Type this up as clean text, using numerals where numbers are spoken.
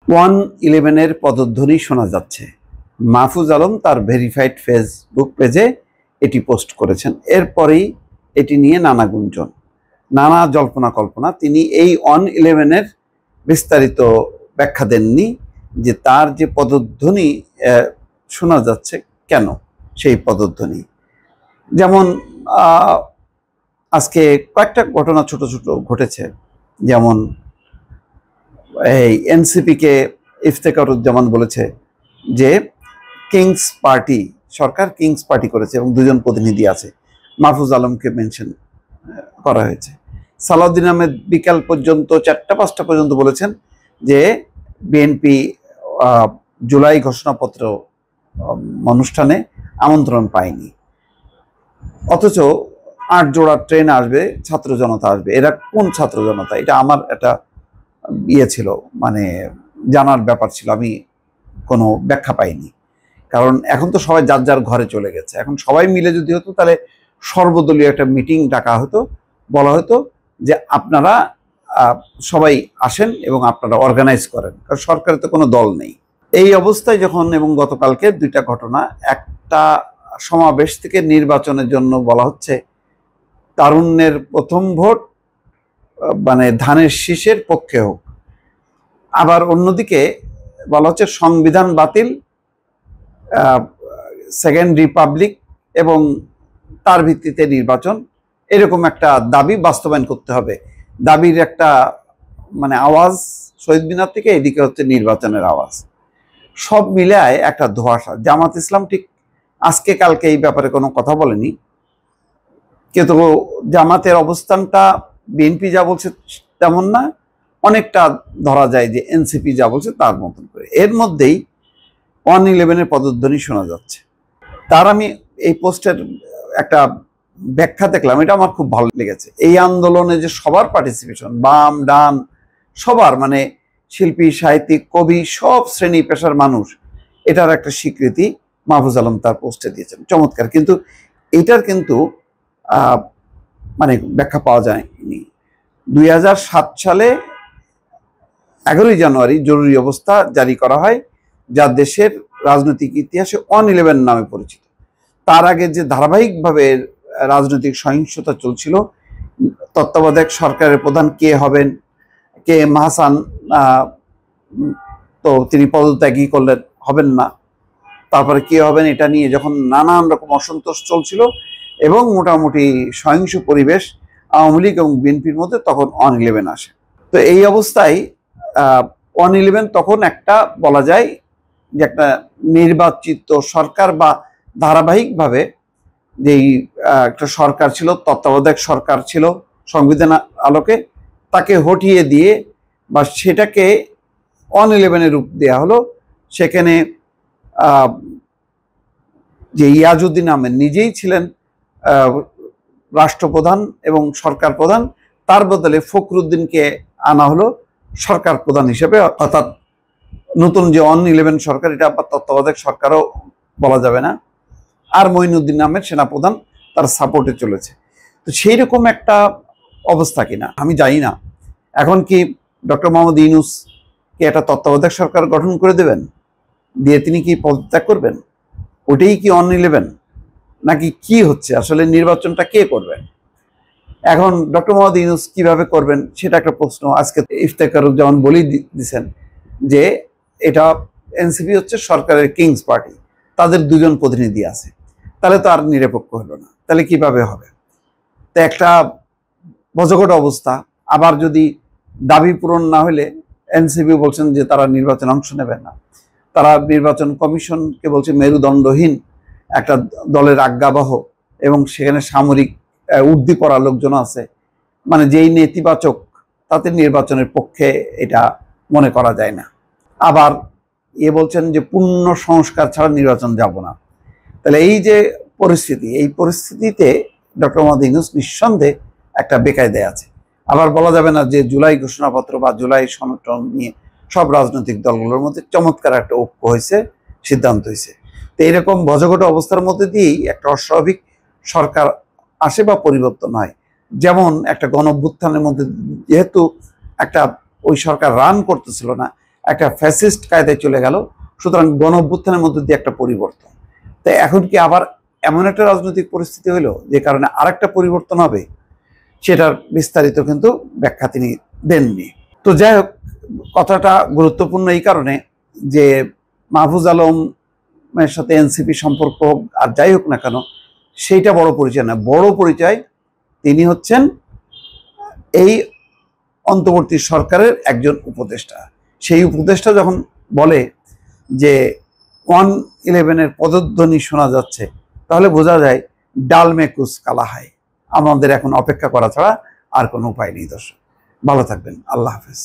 111-এর পদধ্বনি শোনা যাচ্ছে। মাহফুজ আলম তার ভেরিফাইড ফেসবুক পেজে এটি পোস্ট করেছেন। এরপরেই এটি নিয়ে নানা গুঞ্জন, নানা জল্পনা কল্পনা। তিনি এই 111-এর বিস্তারিত ব্যাখ্যা দেননি যে তার যে পদধ্বনি শোনা যাচ্ছে, কেন সেই পদধ্বনি। যেমন আজকে কয়েকটা ঘটনা ছোট ছোট ঘটেছে। যেমন এই এনসিপিকে ইফতেখারুজ্জামান বলেছে যে কিংস পার্টি, সরকার কিংস পার্টি করেছে এবং দুজন প্রতিনিধি আছে। মাহফুজ আলমকে মেনশন করা হয়েছে। সালাউদ্দিন আহমেদ বিকাল পর্যন্ত 4টা-5টা পর্যন্ত বলেছেন যে বিএনপি জুলাই ঘোষণাপত্র অনুষ্ঠানে আমন্ত্রণ পায়নি, অথচ 8 জোড়া ট্রেন আসবে, ছাত্র জনতা আসবে। এরা কোন ছাত্র জনতা? এটা আমার একটা ছিল, মানে জানার ব্যাপার ছিল, আমি কোনো ব্যাখ্যা পাইনি। কারণ এখন তো সবাই যার যার ঘরে চলে গেছে। এখন সবাই মিলে যদি হতো তাহলে সর্বদলীয় একটা মিটিং ডাকা হতো, বলা হতো যে আপনারা সবাই আসেন এবং আপনারা অর্গানাইজ করেন, কারণ সরকারের তো কোনো দল নেই। এই অবস্থায় যখন, এবং গতকালকে 2টা ঘটনা, একটা সমাবেশ থেকে নির্বাচনের জন্য বলা হচ্ছে তারুণ্যের প্রথম ভোট মানে ধানের শীষের পক্ষে হোক, আবার অন্যদিকে বলা হচ্ছে সংবিধান বাতিল, সেকেন্ড রিপাবলিক এবং তার ভিত্তিতে নির্বাচন, এরকম একটা দাবি বাস্তবায়ন করতে হবে। দাবির একটা মানে আওয়াজ শহীদ মিনার থেকে, এদিকে হচ্ছে নির্বাচনের আওয়াজ, সব মিলায় একটা ধোঁয়াশা। জামাত ইসলাম ঠিক আজকে কালকে এই ব্যাপারে কোনো কথা বলেনি, কিন্তু জামাতের অবস্থানটা বিএনপি যা বলছে তেমন না, অনেকটা ধরা যায় যে এনসিপি যা বলছে তার মতন করে। এর মধ্যেই 111-এর পদধ্বনি শোনা যাচ্ছে। তার আমি এই পোস্টের একটা ব্যাখ্যা দেখলাম, এটা আমার খুব ভালো লেগেছে। এই আন্দোলনে যে সবার পার্টিসিপেশন, বাম ডান সবার, মানে শিল্পী সাহিত্যিক কবি সব শ্রেণী পেশার মানুষ, এটার একটা স্বীকৃতি মাহফুজ আলম তার পোস্টে দিয়েছেন। চমৎকার। কিন্তু এটার কিন্তু মানে ব্যাখ্যা পাওয়া যায়নি। 2007 সালে 11ই জানুয়ারি জরুরি অবস্থা জারি করা হয়, যা দেশের রাজনৈতিক ইতিহাসে 111 নামে পরিচিত। তার আগে যে ধারাবাহিকভাবে রাজনৈতিক সহিংসতা চলছিল, তত্ত্বাবধায়ক সরকারের প্রধান কে হবেন, কে এম হাসান, তো তিনি পদত্যাগী করলেন, হবেন না, তারপরে কে হবেন, এটা নিয়ে যখন নানান রকম অসন্তোষ চলছিল এবং মোটামুটি সহিংস পরিবেশ আওয়ামী লীগ এবং বিএনপির মধ্যে, তখন 111 আসে। তো এই অবস্থায় 111 তখন একটা বলা যায় যে একটা নির্বাচিত সরকার বা ধারাবাহিকভাবে যেই একটা সরকার ছিল, তত্ত্বাবধায়ক সরকার ছিল সংবিধান আলোকে, তাকে হটিয়ে দিয়ে বা সেটাকে 111-এর রূপ দেওয়া হলো। সেখানে যে ইয়াজউদ্দিন আহমেদ নিজেই ছিলেন রাষ্ট্রপ্রধান এবং সরকার প্রধান, তার বদলে ফখরুদ্দিনকে আনা হলো সরকার প্রধান হিসেবে। অর্থাৎ নতুন যে 111 সরকার, এটা আবার তত্ত্বাবধায়ক সরকারও বলা যাবে না। আর মঈনুদ্দিন আহমেদ সেনাপ্রধান তার সাপোর্টে চলেছে। তো সেই রকম একটা অবস্থা কিনা আমি জানি না। এখন কি ডক্টর মোহাম্মদ ইউনূস কি একটা তত্ত্বাবধায়ক সরকার গঠন করে দেবেন, দিয়ে তিনি কি পদত্যাগ করবেন? ওটাই কি 111 নাকি কি হচ্ছে আসলে? নির্বাচনটা কে করবেন? এখন ডক্টর মোহাম্মদ ইউনূস কিভাবে করবেন সেটা একটা প্রশ্ন। আজকে ইফতেখারুজ্জামান বলেই দিচ্ছেন যে এটা এনসিপি হচ্ছে সরকারের কিংস পার্টি, তাদের 2জন প্রতিনিধি আছে, তাহলে তো আর নিরপেক্ষ হলো না, তাহলে কিভাবে হবে? তো একটা বজগট অবস্থা। আবার যদি দাবি পূরণ না হলে এনসিপি বলছেন যে তারা নির্বাচনে অংশ নেবে না, তারা নির্বাচন কমিশনকে বলছে মেরুদণ্ডহীন একটা দলের আজ্ঞাবহ, এবং সেখানে সামরিক উর্দি পড়া লোকজন আছে, মানে যেই নেতিবাচক, তাতে নির্বাচনের পক্ষে এটা মনে করা যায় না। আবার বলছেন যে পূর্ণ সংস্কার ছাড়া নির্বাচন যাব না। তাহলে এই যে পরিস্থিতি, এই পরিস্থিতিতে ডক্টর মোহাম্মদ ইউনূস নিঃসন্দেহে একটা বেকায়দায় আছে। আবার বলা যাবে না যে জুলাই ঘোষণাপত্র বা জুলাই সনদ নিয়ে সব রাজনৈতিক দলগুলোর মধ্যে চমৎকার একটা ঐক্য হয়েছে, সিদ্ধান্ত হয়েছে। তো এরকম বজগট অবস্থার মধ্যে দিয়েই একটা অস্বাভাবিক সরকার আসে বা পরিবর্তন হয়। যেমন একটা গণঅভ্যুত্থানের মধ্যে যেহেতু একটা ওই সরকার রান করতেছিল না, একটা ফ্যাসিস্ট কায়দায় চলে গেল। সুতরাং গণ অভ্যুত্থানের মধ্যে দিয়ে একটা পরিবর্তন। তো এখন কি আবার এমন একটা রাজনৈতিক পরিস্থিতি হলো যে কারণে আরেকটা পরিবর্তন হবে, সেটার বিস্তারিত কিন্তু ব্যাখ্যা তিনি দেননি। তো যাই হোক, কথাটা গুরুত্বপূর্ণ এই কারণে যে মাহফুজ আলমের সাথে এনসিপি সম্পর্ক আর যাই হোক না কেন, সেইটা বড় পরিচয় না। বড় পরিচয় তিনি হচ্ছেন এই অন্তর্বর্তী সরকারের একজন উপদেষ্টা। সেই উপদেষ্টা যখন বলে যে 111-এর পদধ্বনি শোনা যাচ্ছে, তাহলে বোঝা যায় ডাল মে কুছ কালা হয়। আমাদের এখন অপেক্ষা করা ছাড়া আর কোনো উপায় নেই। দর্শক ভালো থাকবেন, আল্লাহ হাফেজ।